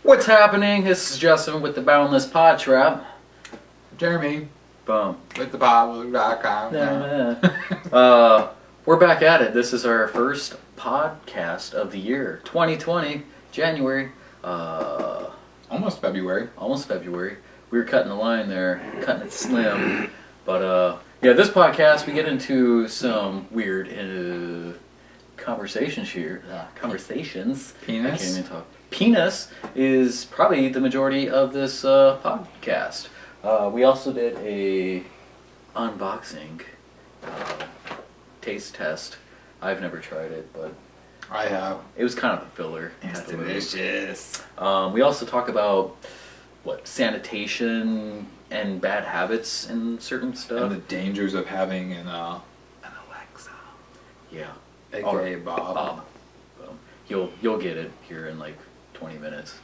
What's happening? This is Justin with the Boundless Pod Trap. Jeremy. Boom. With the pod.com. We're back at it. This is our first podcast of the year, 2020, January. Almost February. Almost February. We were cutting the line there, cutting it slim. But yeah, this podcast we get into some weird conversations here. Conversations. Penis. I can't even talk. Penis is probably the majority of this podcast. We also did a unboxing taste test. I've never tried it, but I have. it was kind of a filler. It's delicious. We also talk about sanitation and bad habits and certain stuff. And the dangers of having an Alexa. Yeah. AKA Bob. You'll get it here in like 20 minutes.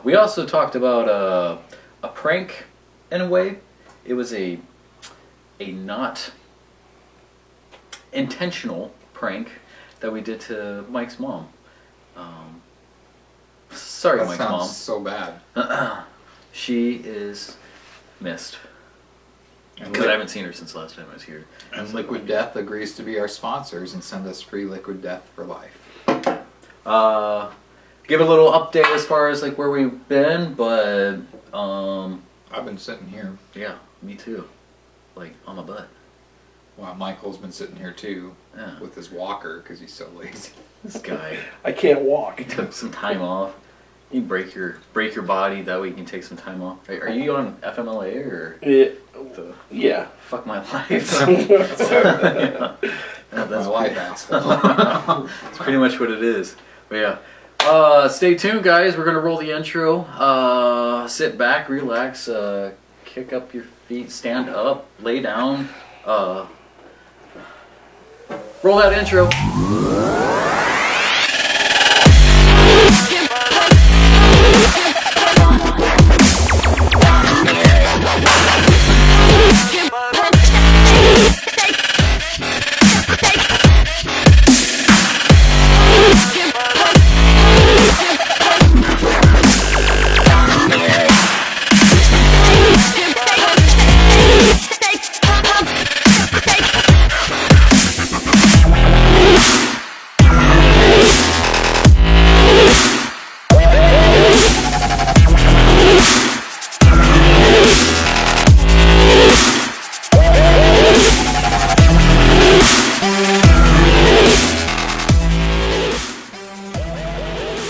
We also talked about a prank in a way. It was a not intentional prank that we did to Mike's mom. Sorry, That Mike's sounds mom. so bad. She is missed. And Because I haven't seen her since last time I was here. And Liquid Death agrees to be our sponsors and send us free Liquid Death for life. Give a little update as far as like where we've been, but I've been sitting here yeah, me too. Like on my butt. while Michael's been sitting here too Yeah. with his walker because he's so lazy. This guy, I can't walk. he took some time off. You break your body that way you can take some time off. Are you on FMLA or the Yeah. fuck my life? Yeah. That's That's my life, asshole. That's pretty much what it is. But yeah. Stay tuned, guys. We're gonna roll the intro. Sit back, relax, kick up your feet, stand up, lay down. Roll that intro.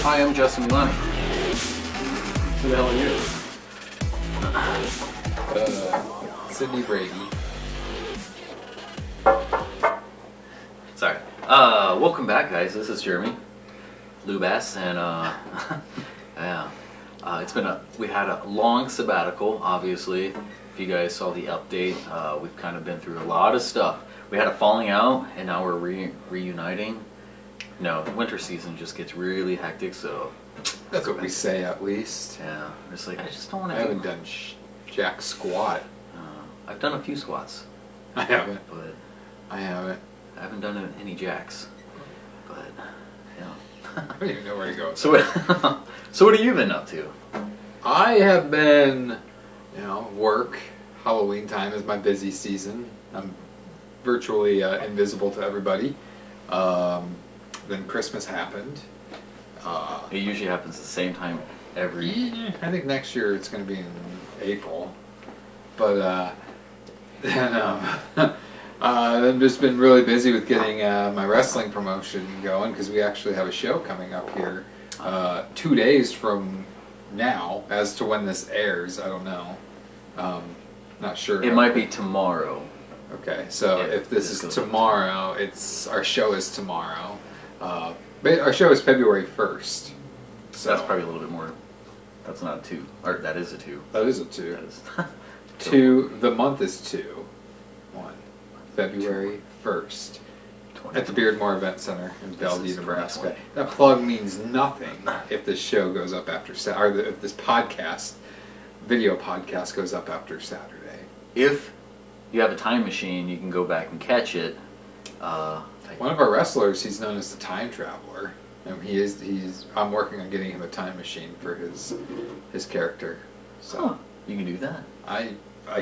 Hi, I'm Justin Wiley. Who the hell are you? Sydney Brady. Sorry. Welcome back, guys. This is Jeremy Lubass, and yeah, we had a long sabbatical. Obviously, if you guys saw the update, we've kind of been through a lot of stuff. We had a falling out, and now we're reuniting. No, the winter season just gets really hectic, so That's what we say, at least. yeah, it's like I just don't want I to. haven't done jack squat. I've done a few squats, I haven't. but I haven't. I haven't done any jacks. But yeah. I don't even know where to go. So what have you been up to? I have been, work. Halloween time is my busy season. I'm virtually invisible to everybody. Then Christmas happened. It usually happens the same time every. I think next year it's going to be in April. But I've just been really busy with getting my wrestling promotion going because we actually have a show coming up here 2 days from now. As to when this airs, I don't know. Not sure. It might be tomorrow. Okay, so Yeah, if this this is goes tomorrow, our show is tomorrow. But our show is February 1st. So That's probably a little bit more. That's not a 2. Or that is a 2. That is a 2. That is 2. The month is 2. 1. February 1st. At the Beardmore Event Center in Bellevue, Nebraska. 2020. That plug means nothing if this show goes up after if this video podcast goes up after Saturday. If you have a time machine, you can go back and catch it. One of our wrestlers, he's known as the time traveler. I'm working on getting him a time machine for his character. So Huh. You can do that. I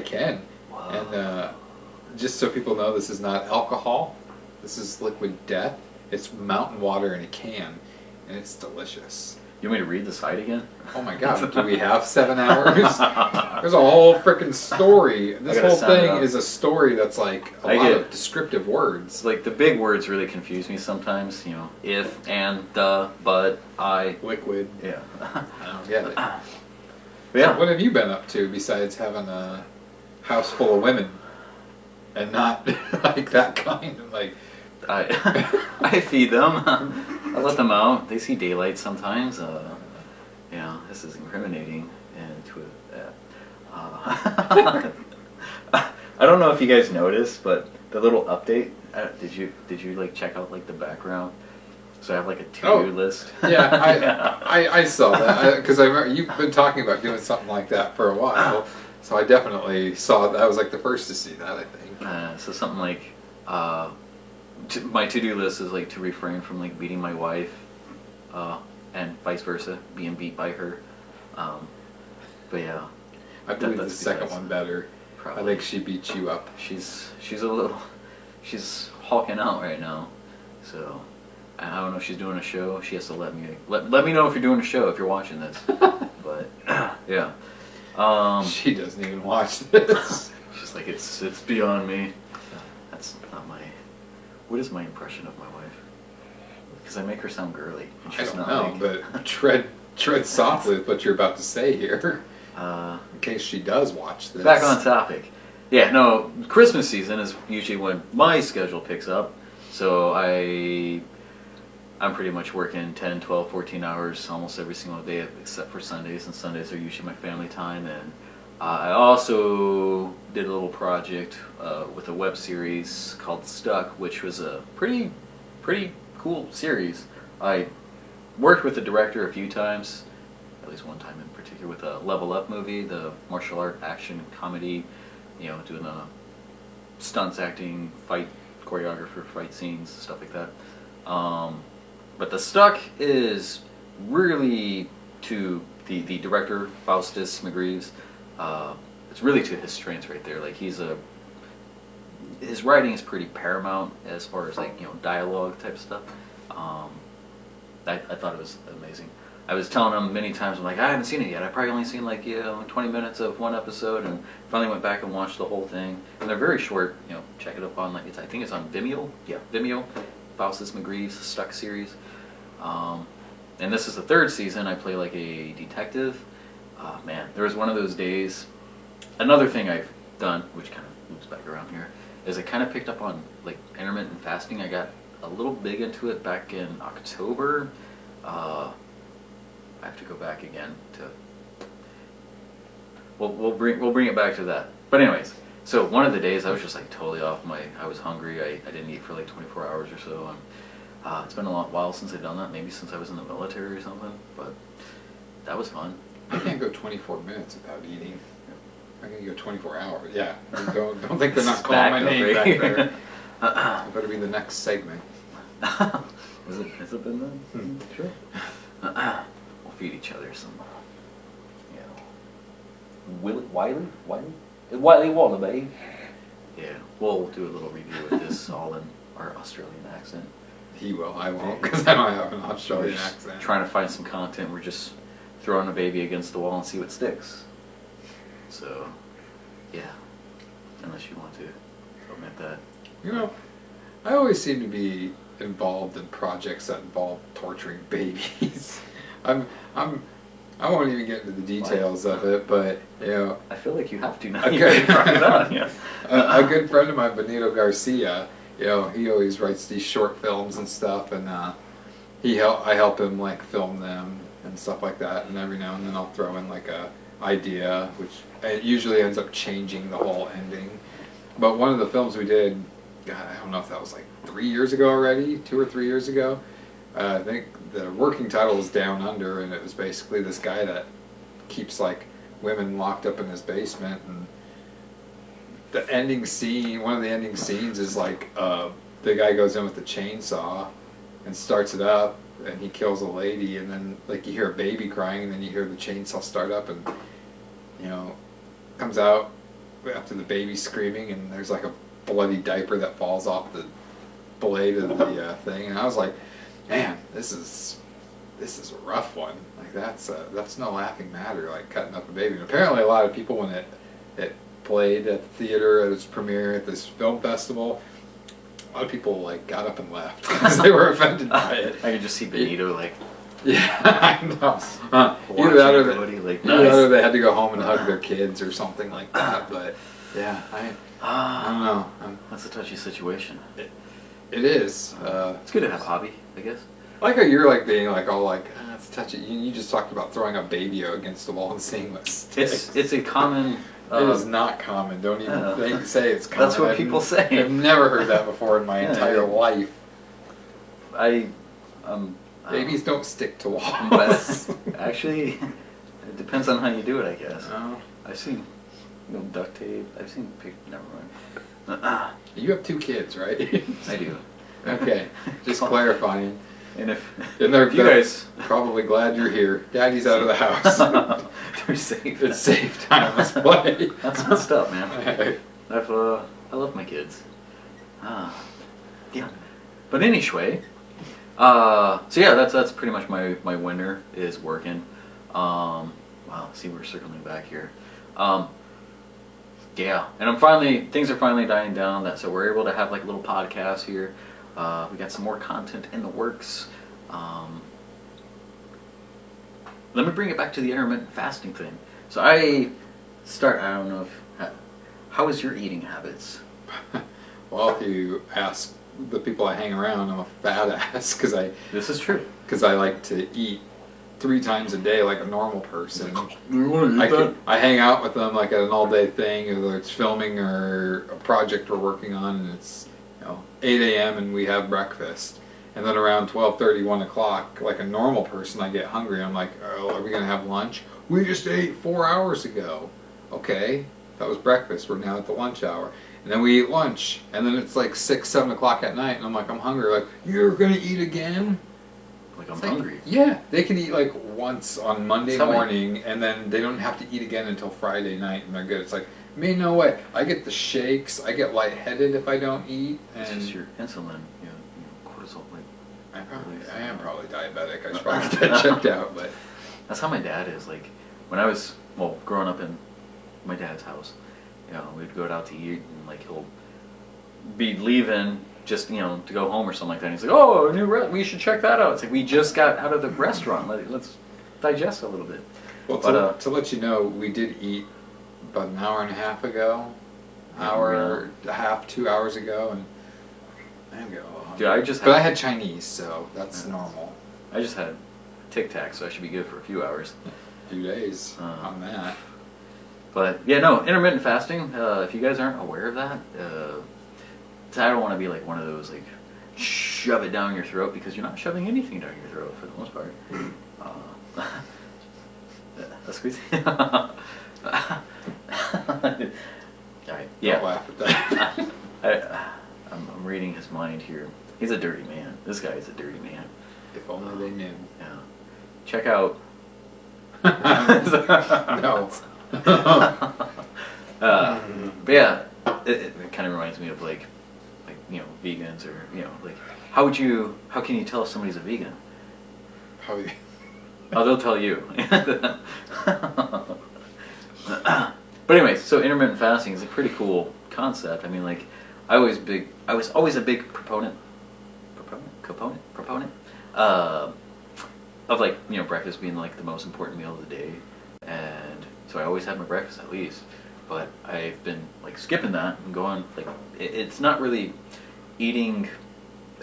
can. Wow. And just so people know, this is not alcohol. This is liquid death. It's mountain water in a can, and it's delicious. You want me to read the site again? Oh my god, do we have 7 hours? There's a whole freaking story. This gotta whole sound it thing out. is a story that's like a lot of descriptive words. It's like the big words really confuse me sometimes. You know, if, and, the, but, I. Liquid. Yeah. I don't get it. But yeah. So what have you been up to besides having a house full of women? And not like that kind of like... I feed them. I let them out. They see daylight sometimes. This is incriminating and to I don't know if you guys noticed, but the little update. Did you like check out like the background? So I have like a to-do list. Yeah, I saw that because I remember you've been talking about doing something like that for a while. So I definitely saw that. I was like the first to see that, I think. So something like my to-do list is like to refrain from like beating my wife, and vice versa, being beat by her. But yeah, I believe the that's second besides- one better. Probably. I think she beat you up. She's hulking out right now, so I don't know if she's doing a show. She has to let me know if you're doing a show if you're watching this. But yeah, She doesn't even watch this. she's like it's beyond me. That's not my. What is my impression of my wife? Because I make her sound girly. And I she's don't not know, like, but tread softly with what you're about to say here, in case she does watch this. Back on topic. Yeah, no, Christmas season is usually when my schedule picks up. So I'm pretty much working 10, 12, 14 hours almost every single day except for Sundays, and Sundays are usually my family time. And I also did a little project with a web series called Stuck, which was a pretty cool series. I worked with the director a few times, at least one time in particular, with a Level Up movie, the martial art action comedy, doing stunts, acting, fight, choreographer, fight scenes, stuff like that. But the Stuck is really to the director, Faustus McGreaves. It's really to his strengths right there. Like his writing is pretty paramount as far as like dialogue type stuff. I thought it was amazing. I was telling him many times, I'm like, I haven't seen it yet. I've probably only seen like 20 minutes of one episode, and finally went back and watched the whole thing. And they're very short. Check it up on I think it's on Vimeo. Yeah, Vimeo. Faustus McGreaves Stuck series. And this is the third season. I play like a detective. Man, there was one of those days. Another thing I've done, which kind of loops back around here, is I kind of picked up on like intermittent fasting. I got a little big into it back in October. I have to go back again to. We'll bring it back to that. But anyways, so one of the days I was just like totally off I was hungry. I didn't eat for like 24 hours or so. And it's been a long while since I've done that. Maybe since I was in the military or something. But that was fun. I can't go 24 minutes without eating. I can go 24 hours. Yeah. Don't think they're not calling my name back there. It better be the next segment. Has it been then? Sure. We'll feed each other some. Wiley? Wallaby. Yeah, we'll do a little review of this all in our Australian accent. He will. I won't, because I don't have an Australian We're just accent. trying to find some content. We're just throwing a baby against the wall and see what sticks. So, yeah. Unless you want to omit that. I always seem to be involved in projects that involve torturing babies. I won't even get into the details of it, but I feel like you have to now. Okay. Yeah. a good friend of mine, Benito Garcia, he always writes these short films and stuff, and I help him like film them and stuff like that, and every now and then I'll throw in like a idea, which it usually ends up changing the whole ending. But one of the films we did, God, I don't know if that was like 3 years ago already, 2 or 3 years ago. I think the working title was Down Under, and it was basically this guy that keeps like women locked up in his basement, and the ending scene, one of the ending scenes is like the guy goes in with the chainsaw and starts it up, and he kills a lady, and then like you hear a baby crying, and then you hear the chainsaw start up, and comes out after the baby's screaming, and there's like a bloody diaper that falls off the blade of the thing, and I was like, man, this is a rough one. Like that's no laughing matter. Like cutting up a baby. And apparently, a lot of people when it played at the theater at its premiere at this film festival, a lot of people like got up and left because they were offended by it. I could just see Benito like. Yeah, I know. Either that or they had to go home and hug their kids or something like that. But yeah, I don't know. That's a touchy situation. It is. It's good to have a hobby, I guess. I like how you're like being like all like it's touchy. You just talked about throwing a baby against the wall and seeing what sticks. It's a common. It is not common. Don't even say it's common. That's what people say. I've never heard that before in my entire life. Babies don't stick to walls. Actually, it depends on how you do it, I guess. Oh. I've seen duct tape. I've seen never mind. You have 2 kids, right? I do. Okay, just clarifying. And if you guys probably glad you're here. Daddy's out of the house. They're safe. It's safe time. Let's play. That's messed up, man. I love my kids. Yeah. But anyway, so yeah, that's pretty much my winter is working. Wow, see, we're circling back here. Yeah, and things are finally dying down. So we're able to have like a little podcast here. We got some more content in the works. Let me bring it back to the intermittent fasting thing. So I don't know how is your eating habits? Well, if you ask the people I hang around, I'm a fat ass This is true. Because I like to eat 3 times a day like a normal person. You want to eat that? I hang out with them like at an all-day thing, whether it's filming or a project we're working on, and it's 8 a.m. and we have breakfast. And then around 12:30, 1 o'clock, like a normal person, I get hungry. I'm like, oh, are we going to have lunch? We just ate 4 hours ago. Okay, that was breakfast. We're now at the lunch hour. And then we eat lunch. And then it's like 6, 7 o'clock at night, and I'm like, I'm hungry. Like, you're going to eat again? Like I'm hungry. Yeah, they can eat like once on Monday morning, and then they don't have to eat again until Friday night, and they're good. It's like, me, no way. I get the shakes. I get lightheaded if I don't eat. It's just your insulin, cortisol. I am probably diabetic. I should probably get that checked out. But that's how my dad is. Like when I was growing up in my dad's house, we'd go out to eat, and like he'll be leaving just to go home or something like that. And he's like, "Oh, a new we should check that out." It's like we just got out of the restaurant. Let's digest a little bit. Well, to let you know, we did eat about an hour and a half ago, hour and a half, 2 hours ago, and I am getting a little hungry. But I had Chinese, so that's normal. I just had Tic Tac, so I should be good for a few hours. A few days on that. But yeah, no, intermittent fasting. If you guys aren't aware of that, I don't want to be like one of those like shove it down your throat, because you're not shoving anything down your throat for the most part. Squeeze. All right. Yeah. Don't laugh at that. I'm reading his mind here. He's a dirty man. This guy is a dirty man. If only they knew. Yeah. Check out. No. But yeah, it kind of reminds me of like vegans, or like how can you tell if somebody's a vegan? Probably. Oh, they'll tell you. But anyway, so intermittent fasting is a pretty cool concept. I mean, like, I was always a big proponent of like breakfast being like the most important meal of the day, and so I always had my breakfast at least. But I've been like skipping that and going like it's not really eating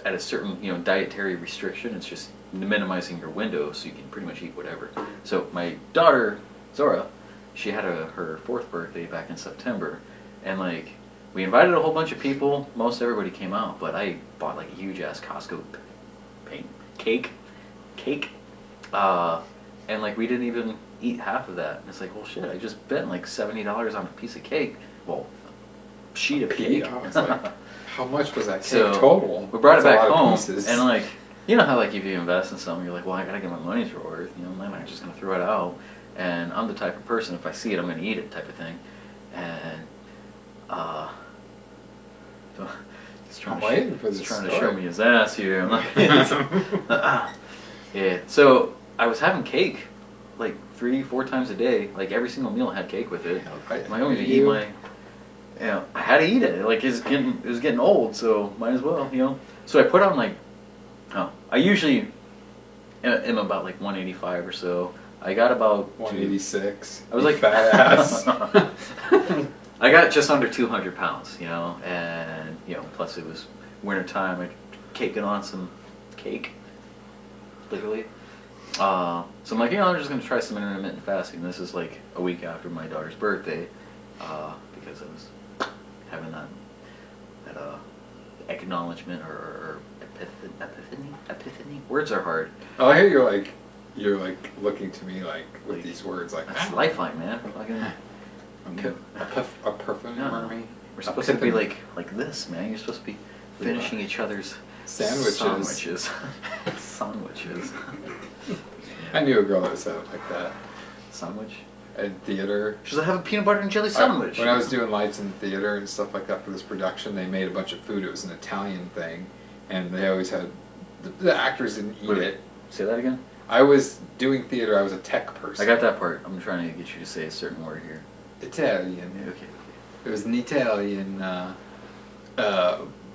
at a certain dietary restriction. It's just minimizing your window so you can pretty much eat whatever. So my daughter Zora, she had her 4th birthday back in September, and like we invited a whole bunch of people. Most everybody came out, but I bought like a huge ass Costco cake, and like we didn't even eat half of that. And it's like, well, shit, I just spent like $70 on a piece of cake. Well, sheet of cake. I was like, how much was that cake so total? We brought That's it back home, and like You know how like if you invest in something, you're like, well, I gotta get my money's worth. You know, I'm not just gonna throw it out. And I'm the type of person, if I see it, I'm gonna eat it, type of thing. And so he's trying, he's trying to show me his ass here. I'm like, yeah. So I was having cake like 3-4 times a day. Like every single meal had cake with it. I only eat my. You know, I had to eat it. Like it was getting old, so might as well. You know. So I put on like. Oh, I usually am about like 185 or so. I got about 186. I was like fat ass. I got just under 200 pounds, you know, and you know, plus it was winter time. I caking on some cake, literally. So I'm like, you know, I'm just gonna try some intermittent fasting. This is like a week after my daughter's birthday, because I was having that acknowledgement or epiphany. Words are hard. Oh, I hear you're like looking to me like with these words like that's lifeline, man. Fucking epiphany. We're supposed to be like this, man. You're supposed to be finishing each other's sandwiches. Sandwiches. I knew a girl that said it like that. Sandwich? In theater. She's like, have a peanut butter and jelly sandwich. When I was doing lights in theater and stuff like that for this production, they made a bunch of food. It was an Italian thing, and they always had the actors didn't eat it. Say that again. I was doing theater. I was a tech person. I got that part. I'm trying to get you to say a certain word here. Italian. Okay. It was an Italian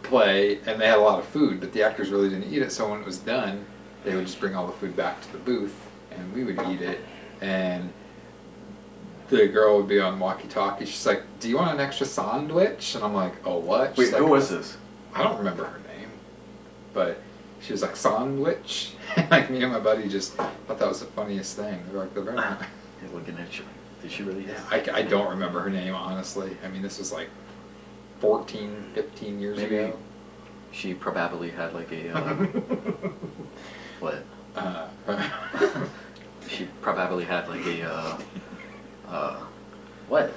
play, and they had a lot of food, but the actors really didn't eat it. So when it was done, they would just bring all the food back to the booth, and we would eat it. And the girl would be on walkie-talkie. She's like, "Do you want an extra sandwich?" And I'm like, "Oh, what?" Wait, She's who like, was this? I don't remember her name, but she was like, "Sandwich." Like me and my buddy just thought that was the funniest thing. They were like, "They're very nice." You're looking at you. Did she really? I don't remember her name, honestly. I mean, this was like 14, 15 years ago. She probably had like a what? She probably had like a what?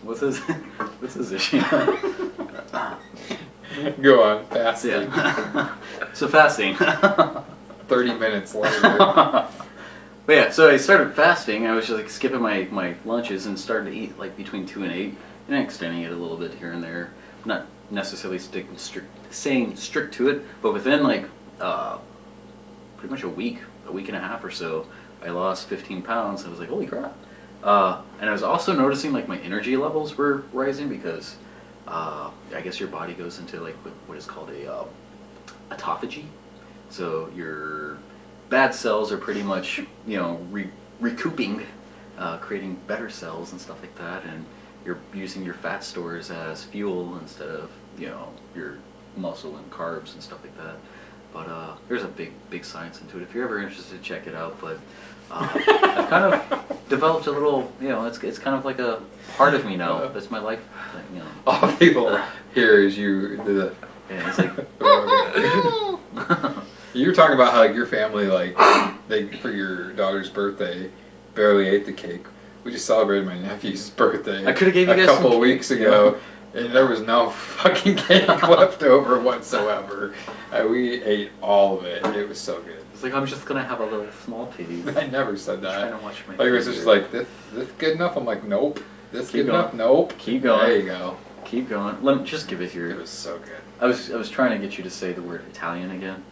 What's his issue? Go on, fasting. Yeah. So fasting. 30 minutes later. But yeah, so I started fasting. I was just like skipping my lunches and started to eat like between 2 and 8, and extending it a little bit here and there. Not necessarily staying strict to it, but within like pretty much a week and a half or so, I lost 15 pounds. I was like, holy crap! And I was also noticing like my energy levels were rising because I guess your body goes into like what is called a autophagy. So your bad cells are pretty much, you know, recouping, creating better cells and stuff like that, and you're using your fat stores as fuel instead of, you know, your muscle and carbs and stuff like that. But there's a big science into it. If you're ever interested, check it out. But I've kind of developed a little, you know, it's kind of like a part of me now. That's my life, you know. All people hear is you do the. Yeah, it's like. You were talking about how like, your family, like, they for your daughter's birthday, barely ate the cake. We just celebrated my nephew's birthday. I could have gave you guys a couple some of weeks ago, and there was no fucking cake left over whatsoever. We ate all of it. It was so good. It's like I'm just gonna have a little small piece. I never said that. Trying to watch my. Like it was just like this good enough. I'm like, nope. This good enough. Nope. Keep going. There you go. Keep going. Let me just give it here. It was so good. I was trying to get you to say the word Italian again.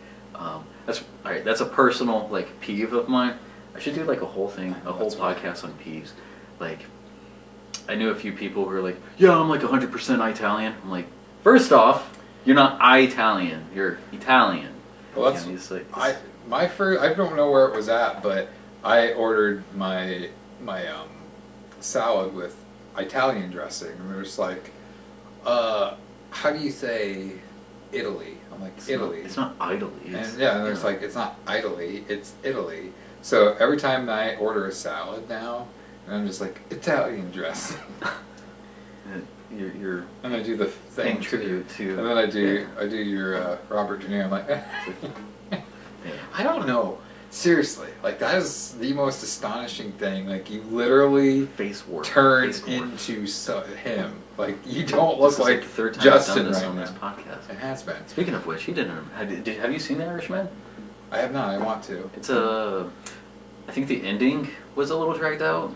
That's all right. That's a personal like peeve of mine. I should do like a whole thing, a whole podcast on peeves. Like, I knew a few people who were like, "Yeah, I'm like 100% Italian." I'm like, first off, you're not Italian. You're Italian. Well, that's I don't know where it was at, but I ordered my salad with Italian dressing, and they're just like, how do you say Italy? I'm like, Italy. It's not Italy. And yeah, and it's like, it's not Italy, it's Italy. So every time I order a salad now, I'm just like, Italian dressing. You're and I do the thing paying tribute to. And then I do your Robert De Niro. I'm like, Yeah. I don't know. Seriously, like that is the most astonishing thing. Like you literally Face warp. turn Face warp. into him. Like you don't look This is like the third time Justin I've done this right on now. this podcast. It has been. Speaking of which, he didn't. Have you seen The Irishman? I have not. I want to. It's a. I think the ending was a little dragged out.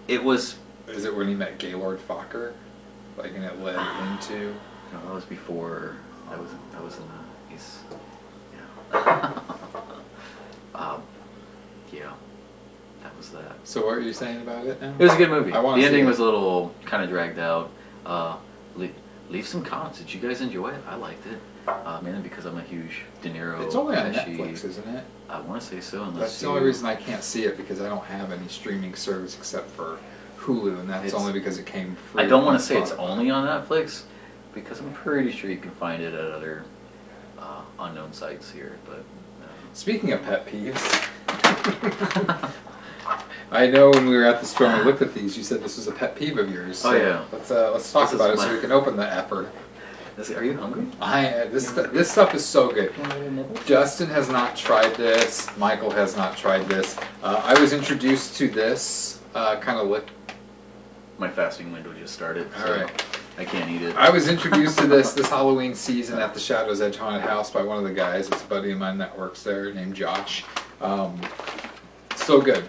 It was. Is it when he met Gaylord Fokker? Like, and it led into. No, that was before. That was in the. He's. Yeah. Yeah. That was that. So what are you saying about it now? It was a good movie. I want The to see ending it. was a little kind of dragged out. Leave some comments. Did you guys enjoy it? I liked it. Mainly because I'm a huge De Niro. It's only on Pesci. Netflix, isn't it? I want to say so. Unless That's the only reason I can't see it because I don't have any streaming service except for Hulu, and that's It's- only because it came free. I don't on want to say it's Spotify. only on Netflix because I'm pretty sure you can find it at other unknown sites here. But Speaking of pet peeves, I know when we were at the store and we looked at these, you said this was a pet peeve of yours. So Oh, yeah. Let's talk This about it is so my- we can open the effort. are you hungry? This stuff is so good. Justin has not tried this. Michael has not tried this. I was introduced to this kind of lick. My fasting window just started, All so right. I can't eat it. I was introduced to this Halloween season at the Shadow's Edge Haunted House by one of the guys. It's a buddy of mine that works there named Josh. So good.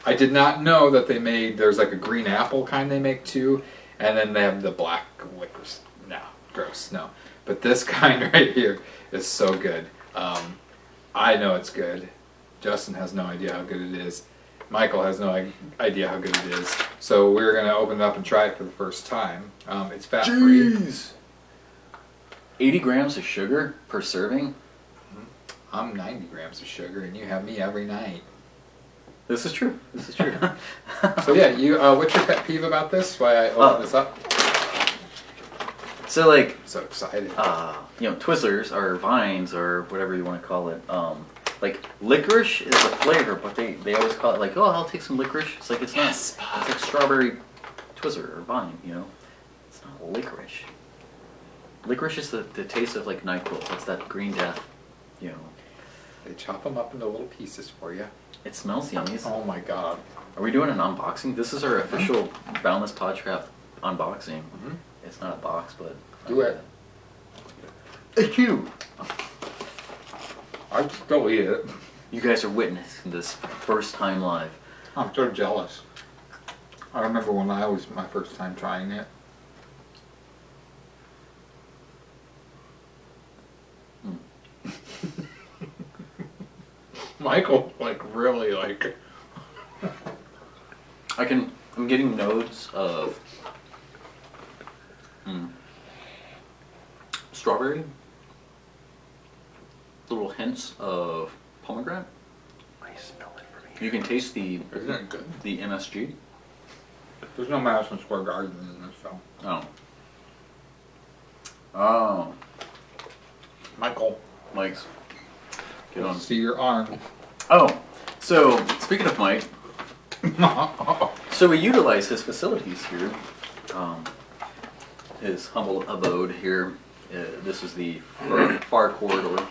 I did not know that they made, there's like a green apple kind they make too, and then they have the black licorice. No, gross, no. But this kind right here is so good. I know it's good. Justin has no idea how good it is. Michael has no idea how good it is. So we're going to open it up and try it for the first time. It's fat-free. Jeez. 80 grams of sugar per serving? I'm 90 grams of sugar, and you have me every night. This is true. This is true. So yeah, you. What's your pet peeve about this? Why I opened this up? So like, I'm so excited. Twizzlers or Vines or whatever you want to call it. Like licorice is a flavor, but they always call it like, oh, I'll take some licorice. It's like it's not. It's like strawberry Twizzler or Vine. It's not licorice. Licorice is the taste of like NyQuil. It's that green death. They chop them up into little pieces for you. It smells yummy. Oh my god. Are we doing an unboxing? This is our official Boundless Podcraft unboxing. Mhm. It's not a box, but Do it. Thank you. I still eat it. You guys are witnessing this first time live. I'm so jealous. I remember when I was my first time trying it. Michael, really, I'm getting notes of strawberry, little hints of pomegranate. Smell it from here. You can taste the isn't it good? the MSG. There's no Madison Square Garden in this, so. Oh, Michael, Mike's. Get on. see your arm. Oh, so speaking of Mike, so we utilize his facilities here, his humble abode here. This is the far corridor.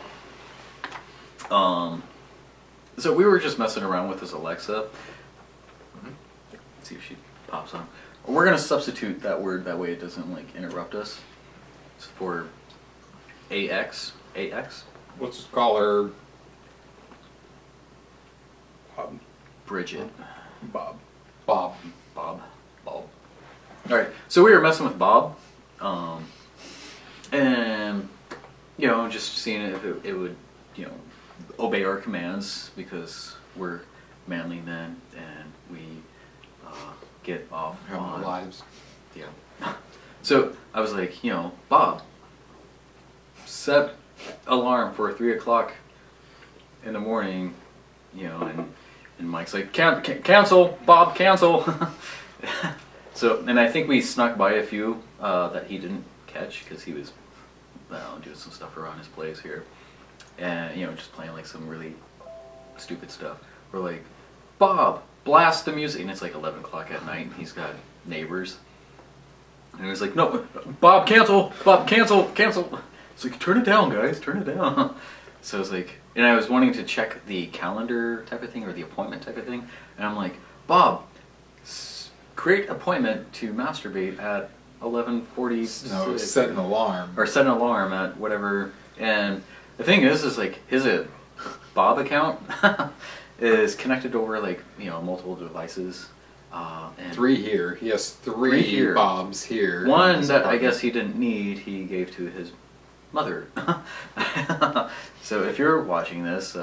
So we were just messing around with his Alexa. Let's see if she pops on. We're gonna substitute that word that way it doesn't interrupt us. It's for AX. AX. Let's just call her Bob. Bridget. Bob. Bob. Bob. All right, so we were messing with Bob, and just seeing if it would, obey our commands because we're manly men and we get off Have on no lives. Yeah. So I was like, Bob, set alarm for 3 o'clock in the morning, and Mike's like, cancel, Bob, cancel. So, and I think we snuck by a few that he didn't catch because he was doing some stuff around his place here, and just playing some really stupid stuff. We're like, Bob, blast the music, and it's 11 o'clock at night, and he's got neighbors, and he was like, no, Bob, cancel, cancel. It's like, turn it down, guys, turn it down. So it's like, and I was wanting to check the calendar type of thing or the appointment type of thing, and I'm like, Bob, create appointment to masturbate at 11:46. No, set an alarm. Or set an alarm at whatever. And the thing is like his Bob account is connected over like multiple devices. And 3 here. He has three here. Bobs here. One that I guess he didn't need, he gave to his mother. So if you're watching this,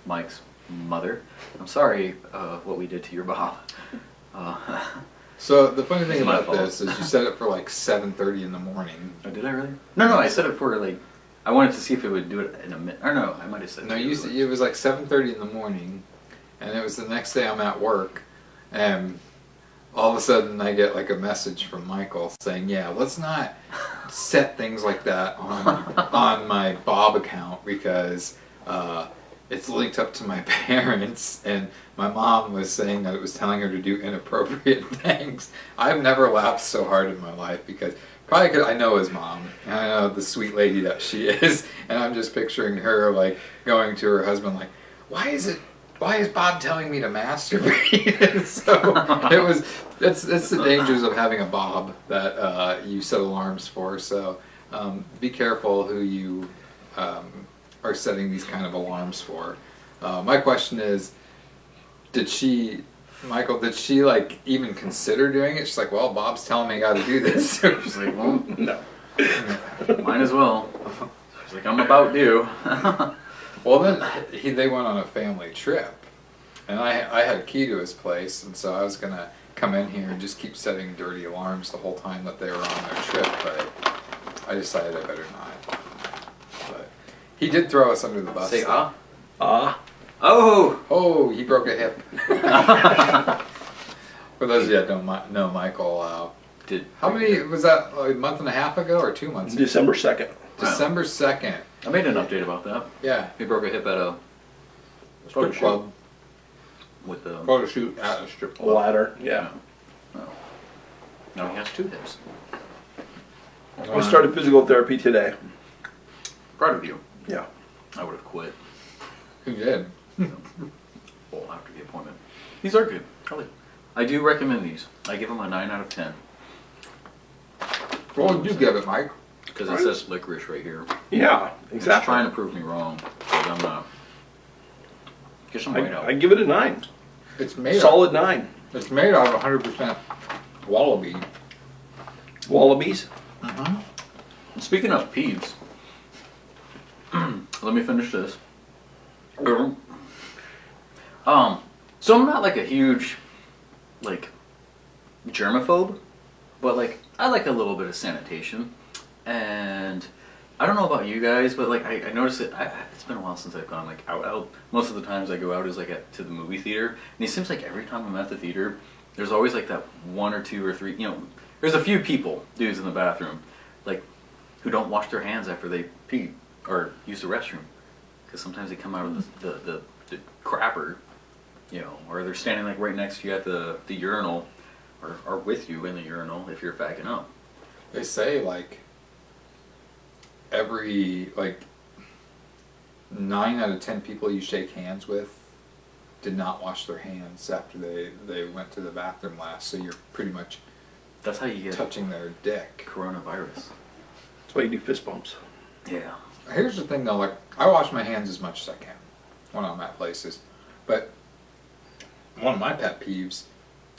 Mike's mother, I'm sorry what we did to your Bob. So the funny thing It's my about fault. this is you set it for like 7:30 in the morning. Oh, did I really? No, I set it for like, I wanted to see if it would do it in a minute. Or no, I might have said No, it was like 7:30 in the morning, and it was the next day I'm at work, and all of a sudden I get like a message from Michael saying, "Yeah, let's not set things like that on my Bob account because it's linked up to my parents, and my mom was saying that it was telling her to do inappropriate things." I've never laughed so hard in my life because probably because I know his mom, and I know the sweet lady that she is, and I'm just picturing her like going to her husband like, why is Bob telling me to masturbate? And so it's the dangers of having a Bob that you set alarms for. So be careful who you are setting these kind of alarms for. My question is, did she like even consider doing it? She's like, well, Bob's telling me I got to do this. She's like, well, No. might as well. She's like, I'm about due. Well, then they went on a family trip, and I had a key to his place, and so I was gonna come in here and just keep setting dirty alarms the whole time that they were on their trip, but I decided I better not. But he did throw us under the bus. Say though. Oh! Oh, he broke a hip. For those of you that don't know Michael, how many was that? A month and a half ago or 2 months ago? December 2nd. December 2nd. I made an update about that. Yeah. He broke a hip at a Strip club. with the Photo shoot at a strip club. Ladder. Yeah. Now he has 2 hips. I started physical therapy today. Proud of you. Yeah. I would have quit. Who did? Well, after the appointment. These are good. I do recommend these. I give them a 9 out of 10 What would you give it, Mike? because it says licorice right here. Yeah, It's exactly. trying to prove me wrong, but I'm not. Get some weight out. I give it a 9. It's made Solid 9. It's made out of 100% Wallaby. Wallabies. Speaking of peeves, let me finish this. So I'm not like a huge, like, germaphobe, but like I like a little bit of sanitation, and I don't know about you guys, but like I noticed it. It's been a while since I've gone like out. Most of the times I go out is like to the movie theater, and it seems like every time I'm at the theater, there's always like that 1 or 2 or 3. There's a few dudes in the bathroom, like, who don't wash their hands after they pee or use the restroom, because sometimes they come out of the crapper, or they're standing like right next to you at the urinal, or with you in the urinal if you're fagging up. They say like every 9 out of 10 people you shake hands with did not wash their hands after they went to the bathroom last, so you're pretty much That's how you get touching their dick. coronavirus. That's why you do fist bumps. Yeah. Here's the thing though, like I wash my hands as much as I can when I'm at places, but one of my pet peeves,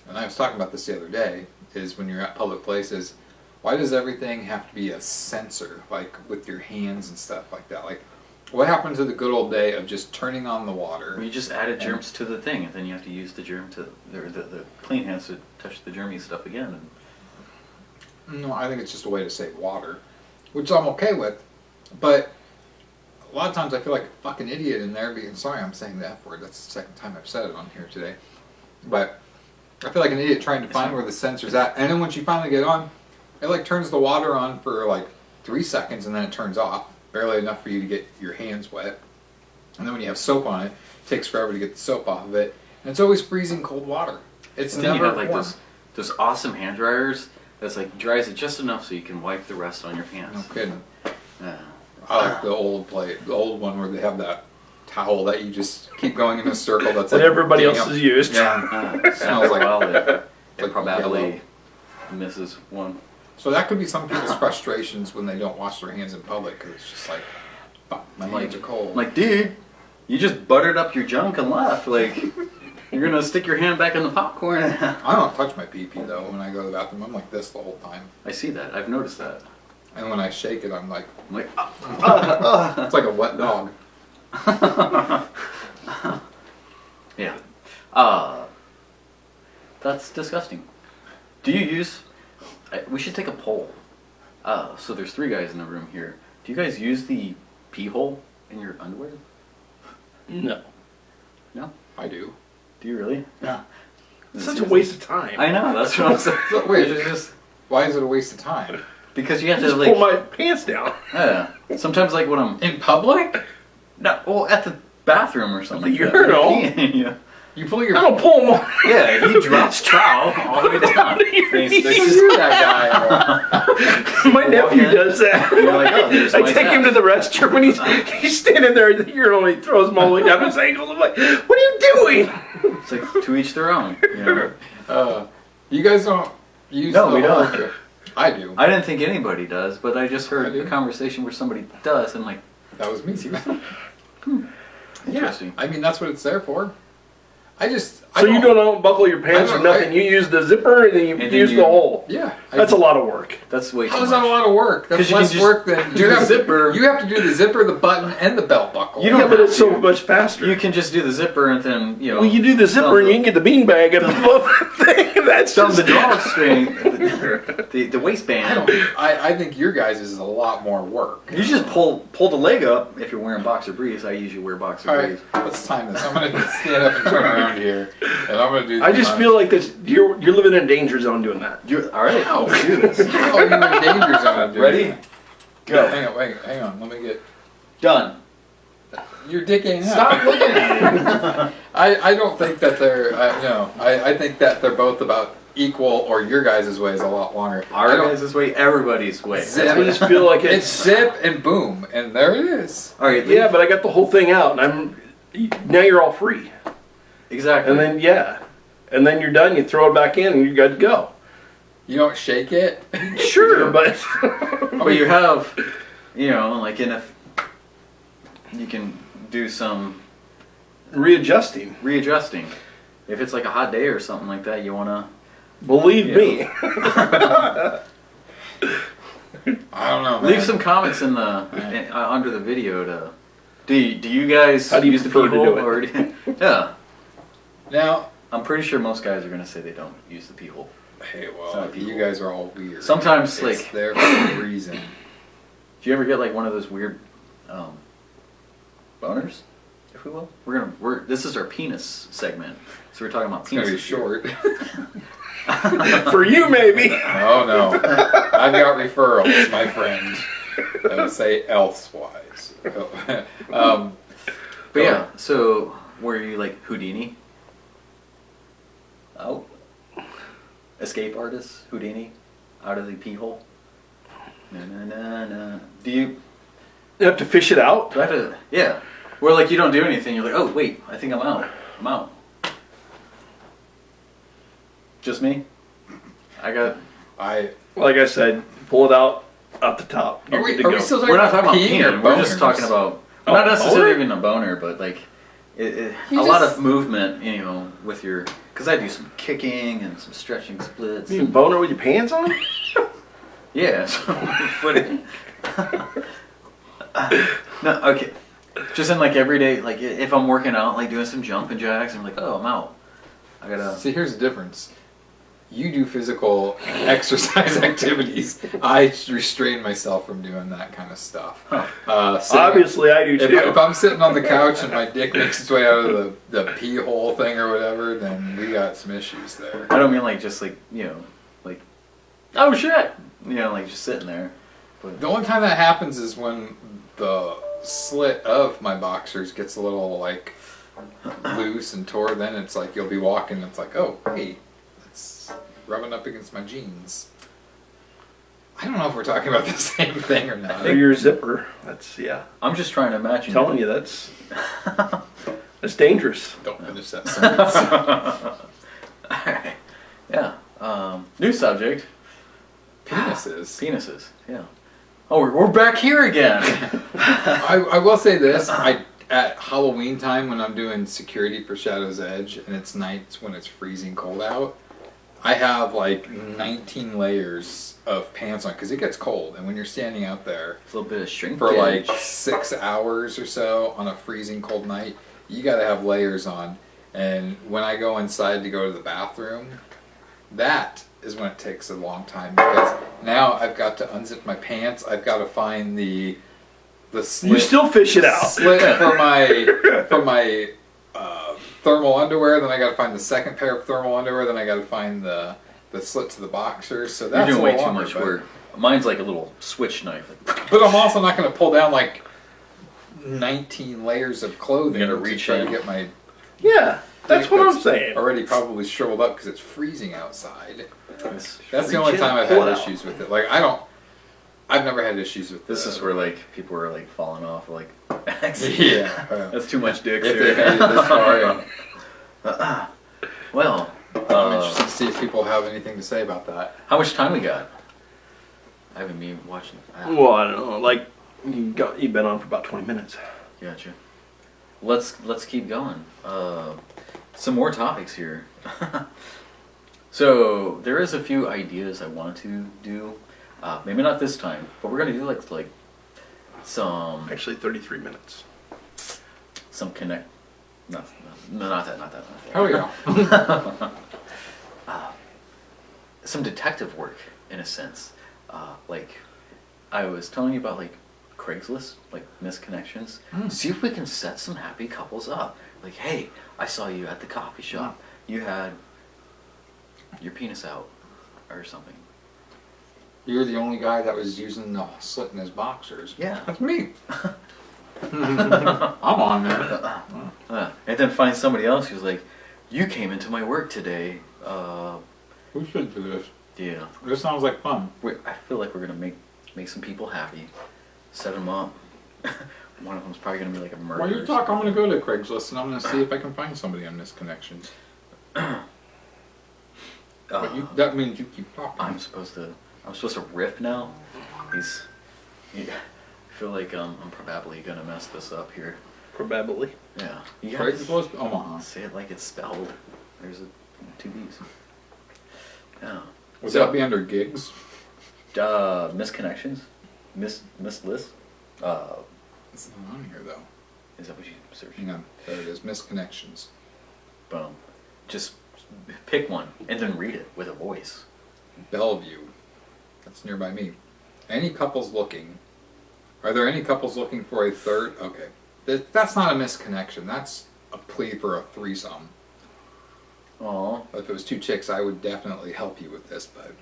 and I was talking about this the other day, is when you're at public places, why does everything have to be a sensor, like with your hands and stuff like that? Like, what happened to the good old day of just turning on the water? You just added germs to the thing, and then you have to use the clean hands to touch the germy stuff again. No, I think it's just a way to save water, which I'm okay with, but a lot of times I feel like a fucking idiot in there being, sorry I'm saying the F word, that's the second time I've said it on here today, but I feel like an idiot trying to find where the sensor's at, and then once you finally get on, it like turns the water on for like 3 seconds and then it turns off, barely enough for you to get your hands wet, and then when you have soap on it, it takes forever to get the soap off of it, and it's always freezing cold water. It's And then never you have like warm. those awesome hand dryers that's like dries it just enough so you can wipe the rest on your hands. No kidding. Yeah. I like the old the old one where they have that towel that you just keep going in a circle. That's That like everybody else damp. has used. Yeah, Smells like- it like probably yellow. misses one. so that could be some people's frustrations when they don't wash their hands in public because it's just like, "Fuck, my hands are cold." I'm like, dude, you just buttered up your junk and left. Like, you're gonna stick your hand back in the popcorn. I don't touch my pee-pee though when I go to the bathroom. I'm like this the whole time. I see that. I've noticed that. And when I shake it, I'm like, I'm like, it's like a wet dog. yeah. That's disgusting. Do you use? We should take a poll. So there's 3 guys in the room here. Do you guys use the pee hole in your underwear? No. No. I do. Do you really? Yeah. It's such a waste of time. I know. That's what I'm saying. So, wait, it's just why is it a waste of time? Because you have to Just like. pull my pants down. Yeah. Sometimes like when I'm In public? no, well at the bathroom or something. The urinal? Yeah. You pull I your. don't pull them all. Yeah, he drops trowel all the way down. They see that guy. My nephew does that. You're like, oh, there's I my take him to tap. the restroom and he's standing there at the urinal and he throws them all the way down his ankles. I'm like, what are you doing? It's like to each their own. You know? You guys don't use No, the we whole- don't. I do. I didn't think anybody does, but I just I heard do. a conversation where somebody does, and like, That was me. Yeah, interesting. I mean that's what it's there for. I So you don't unbuckle your pants I or don't- nothing. You use the zipper and then you And then use you- the hole. Yeah, That's a lot of work. That's way too How much. is that a lot of work? 'Cause That's you can less just work than do the have- zipper. You have to do the zipper, the button, and the belt buckle. You don't Yeah, but have it's so to. much faster. You can just do the zipper and then Well, you do the zipper and you can get the beanbag and the thing. That's dumb just the drawstring, the waistband. I think your guys is a lot more work. You just pull the leg up if you're wearing boxer briefs. I usually wear boxer All right, briefs. let's time this. I'm gonna stand up and turn around here, and I'm gonna do. I just feel like this. You're living in a danger zone doing that. All right, Ow. let's do this. Oh, you're in danger zone. Dude. Ready? Go. Hang on, wait, hang on. Let me get. Done. Your dick ain't out. Stop looking at me. I don't think that they're. No, I think that they're both about equal, or your guys' way is a lot longer. I Our don't- guys' way, everybody's way. Zip. I just feel like It's zip and boom, and there it is. All right, Yeah, but I got the whole thing out, and now you're all free. exactly. And then and then you're done. You throw it back in, and you're good to go. You don't shake it. Sure, but But you have, like you can do some readjusting. readjusting. If it's like a hot day or something like that, you wanna. Believe Yeah. me. I don't know. Leave man. some comments under the video to. Do you guys How do you use the prefer to pee hole do it? or yeah? Now, I'm pretty sure most guys are gonna say they don't use the pee hole. hey, It's well, not you people. guys are all weird. Sometimes, It's like, there for a reason. do you ever get like one of those weird boners, if we will? This is our penis segment, so we're talking about It's gonna be penis. short. For you, maybe. Oh no, I've got referrals, my friend. I would say elsewise. But yeah, so were you like Houdini? Oh, escape artist Houdini, out of the pee hole. Na na na na. Do you You have to fish it out. have to? Yeah, where like you don't do anything. You're like, oh wait, I think I'm out. I'm out. Just me. Like I said, pull it out the top. You're good to are we go. still talking We're not talking about peeing or peeing. We're just boners? talking about Oh, not necessarily boner? even a boner, but like a You lot just- of movement. With your because I do some kicking and some stretching splits. You mean boner with your pants on? Yeah, so footing. No, okay. Just in like every day, like if I'm working out, like doing some jumping jacks, I'm like, oh, I'm out. I gotta. See, here's the difference. You do physical exercise activities. I restrain myself from doing that kind of stuff. Sitting- Obviously, I do If, too. if I'm sitting on the couch and my dick makes its way out of the pee hole thing or whatever, then we got some issues there. I don't mean like just like like oh shit, like just sitting there. But The only time that happens is when the slit of my boxers gets a little like loose and tore. Then it's like you'll be walking. It's like, oh hey, it's rubbing up against my jeans. I don't don't know if we're talking about the same thing or not. Or your zipper. That's, yeah. I'm just trying to imagine. I'm telling you, that's dangerous. Don't finish that sentence. Alright. Yeah. New subject. Penises. Penises. Yeah. Oh, we're back here again. I will say this. At Halloween time when I'm doing security for Shadow's Edge and it's nights when it's freezing cold out, I have like 19 layers of pants on because it gets cold. And when you're standing out there A little bit of shrinkage. for like 6 hours or so on a freezing cold night, you got to have layers on. And when I go inside to go to the bathroom, that is when it takes a long time because now I've got to unzip my pants. I've got to find the slit. You still fish it out. Slit for my thermal underwear. Then I got to find the second pair of thermal underwear. Then I got to find the slit to the boxers. So that's You're doing way too longer, much but- work. Mine's like a little switch knife. But I'm also not going to pull down like 19 layers of clothing You gotta to reach try in. to get my Yeah, that's what I'm saying. already probably shriveled up because it's freezing outside. This, That's the only Reach in, time I've pull had it out. issues with it. Like I've never had issues with this is where like people are like falling off. Like, Yeah. that's too much dick. If there. they made it this far, yeah. Well, I'm interested to see if people have anything to say about that. how much time we got? I haven't been watching. Well, I don't know. Like, you've been on for about 20 minutes. Gotcha. Let's keep going. Some more topics here. So there is a few ideas I wanted to do. Maybe not this time, but we're gonna do like some Actually, 33 minutes. connect. No, not that. Here we go. Some detective work in a sense. Like I was telling you about like Craigslist, like misconnections. See if we can set some happy couples up. Like, hey, I saw you at the coffee shop. You had your penis out or something. You're the only guy that was using the slit in his boxers. Yeah. That's me. I'm on there. And then find somebody else who's like, you came into my work today. We should do this. Yeah. This sounds like fun. I feel like we're gonna make some people happy. Set them up. One of them's probably gonna be like a murderer. While you talk, I'm going to go to Craigslist and I'm going to see if I can find somebody on Misconnections. That means you keep talking. I'm supposed to riff now. I feel like I'm probably gonna mess this up here. Probably. Yeah. You gotta Craigslist Omaha. say it like it's spelled. There's two B's. Yeah. Would So- that be under gigs? Misconnections? Miss list? It's not on here though. Is that what you searched? Hang on. There it is. Misconnections. Boom. Just pick one and then read it with a voice. Bellevue. That's nearby me. Any couples looking? Are there any couples looking for a third? Okay. That's not a misconnection. That's a plea for a threesome. Aw. If it was two chicks, I would definitely help you with this, but...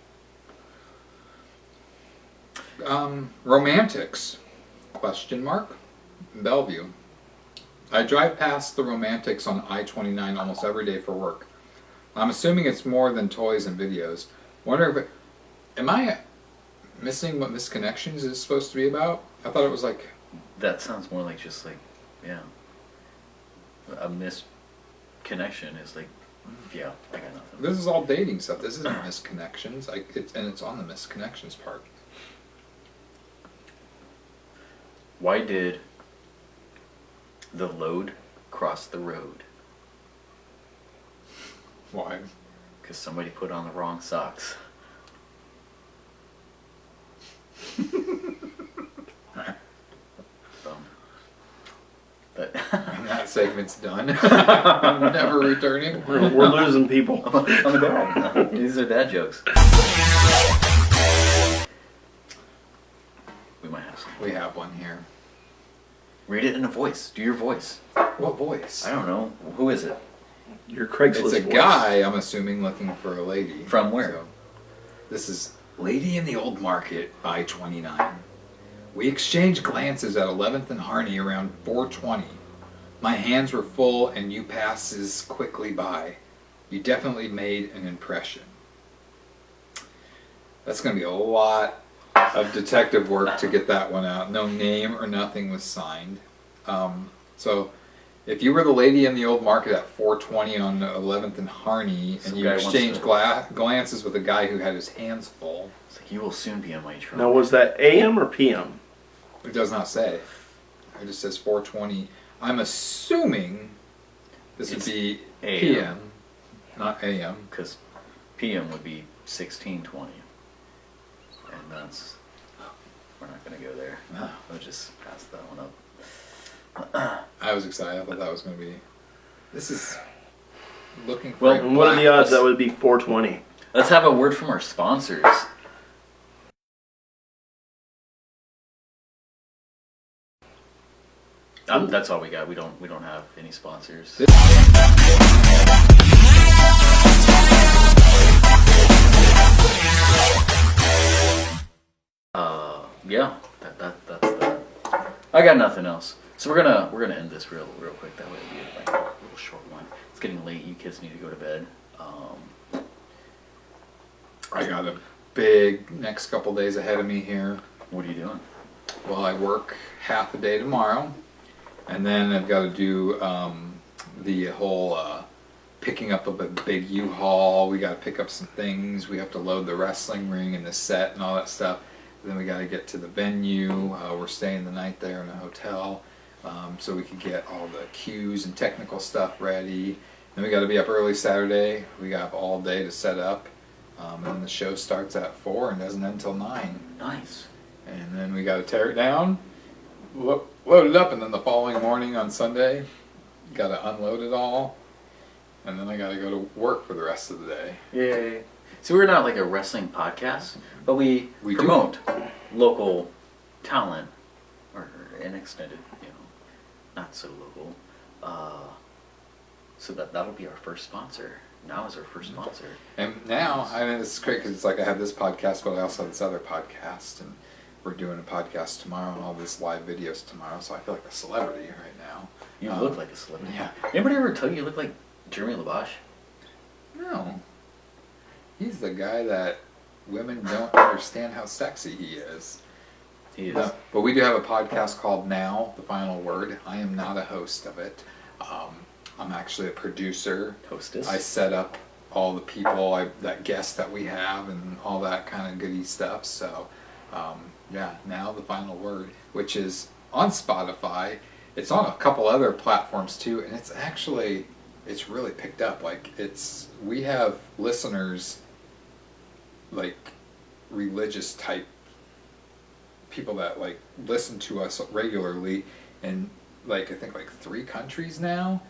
Romantics? Question mark? Bellevue. I drive past the Romantics on I-29 almost every day for work. I'm assuming it's more than toys and videos. Wonder if am I missing what Misconnections is supposed to be about? I thought it was like... That sounds more like just like, yeah. A misconnection is like, yeah, I got nothing. This is all dating stuff. This isn't Misconnections. And it's on the Misconnections part. Why did the load cross the road? Why? Because somebody put on the wrong socks. But And that segment's done. I'm never returning. We're losing people. I'm a dad. These are dad jokes. We might have some. We have one here. Read it in a voice. Do your voice. What voice? I don't know. Who is it? Your Craigslist It's a voice. guy, I'm assuming, looking for a lady. From where? So, this is Lady in the Old Market, I-29. We exchanged glances at 11th and Harney around 4:20. My hands were full and you passes quickly by. You definitely made an impression. That's going to be a lot of detective work to get that one out. No name or nothing was signed. So if you were the lady in the old market at 420 on 11th and Harney, and you exchanged glances with a guy who had his hands full. It's like, you will soon be in my trunk. Now, was that AM or PM? It does not say. It just says 420. I'm assuming this would be PM, not AM. Because PM would be 1620. And that's... We're not going to go there. No. We'll just pass that one up. I was excited. I thought that was going to be... This is looking for... Well, and what are the odds that would be 420? Let's have a word from our sponsors. That's all we got. We don't have any sponsors. Yeah, that's that. I got nothing else. So we're gonna end this real quick. That way it'll be like a little short one. It's getting late. You kids need to go to bed. I got a big next couple days ahead of me here. What are you doing? Well, I work half a day tomorrow, and then I've got to do the whole picking up of a big U-Haul. We got to pick up some things. We have to load the wrestling ring and the set and all that stuff. Then we got to get to the venue. We're staying the night there in a hotel, so we can get all the cues and technical stuff ready. Then we got to be up early Saturday. We got all day to set up, and the show starts at 4 and doesn't end until 9. Nice. And then we got to tear it down, load it up, and then the following morning on Sunday, got to unload it all, and then I got to go to work for the rest of the day. Yay. So we're not like a wrestling podcast, but we promote local talent, or an extended, not so local. So that'll be our first sponsor. Now is our first sponsor. And now, I mean, it's great because it's like I have this podcast, but I also have this other podcast, and we're doing a podcast tomorrow and all this live videos tomorrow, so I feel like a celebrity right now. You look like a celebrity. Yeah. Anybody ever tell you look like Jeremy LaBache? No. He's the guy that women don't understand how sexy he is. He is. No, but we do have a podcast called Now, The Final Word. I am not a host of it. I'm actually a producer. Hostess. I set up all the people, that guests that we have and all that kind of goody stuff. So, yeah, Now, The Final Word, which is on Spotify. It's on a couple other platforms too, and it's really picked up. Like, we have listeners, like religious type people that like listen to us regularly in I think 3 countries now.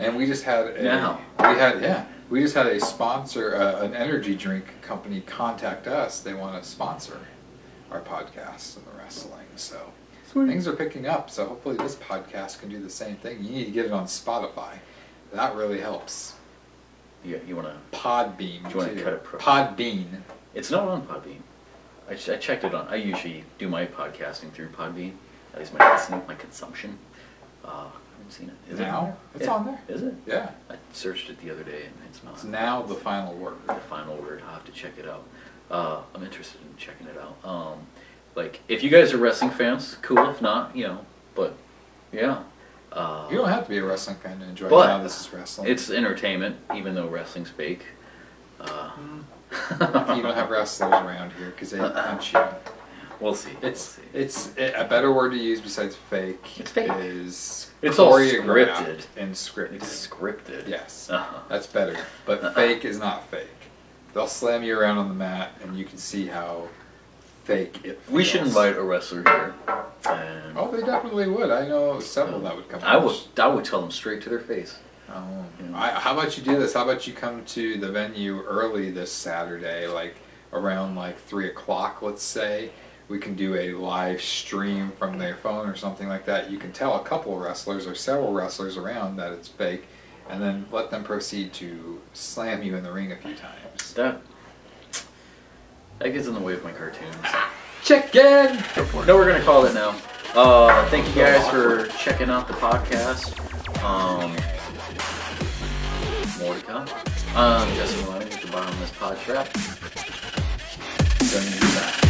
And we just had we just had a sponsor, an energy drink company contact us. They want to sponsor our podcast and the wrestling. So things are picking up. So hopefully this podcast can do the same thing. You need to get it on Spotify. That really helps. You want to Podbean. Do you want to cut it? Podbean. It's not on Podbean. I checked it on. I usually do my podcasting through Podbean. At least my listening, my consumption. I haven't seen it. Is Now? it? It's on there. Is it? Yeah. I searched it the other day and it's not. It's Now, The Final Word. The Final Word. I'll have to check it out. I'm interested in checking it out. If you guys are wrestling fans, cool. If not, but yeah. You don't have to be a wrestling fan to enjoy But Now This Is Wrestling. It's entertainment, even though wrestling's fake. You don't have wrestlers around here because they punch you. We'll see. It's a better word to use besides fake. It's fake. Is It's all choreographed scripted. and scripted. It's scripted. Yes, Uh-huh. that's better. But fake is not fake. They'll slam you around on the mat, and you can see how fake it feels. We should invite a wrestler here. And Oh, they definitely would. I know several that would come. I would tell them straight to their face. Oh. Yeah. How about you do this? How about you come to the venue early this Saturday, around 3 o'clock, let's say. We can do a live stream from their phone or something like that. You can tell a couple of wrestlers or several wrestlers around that it's fake, and then let them proceed to slam you in the ring a few times. That gets in the way of my cartoons. Chicken! No, we're gonna call it now. Thank you guys for checking out the podcast. More to come. Jesse Wiley with the Bottomless Pod Trap. Sending you back.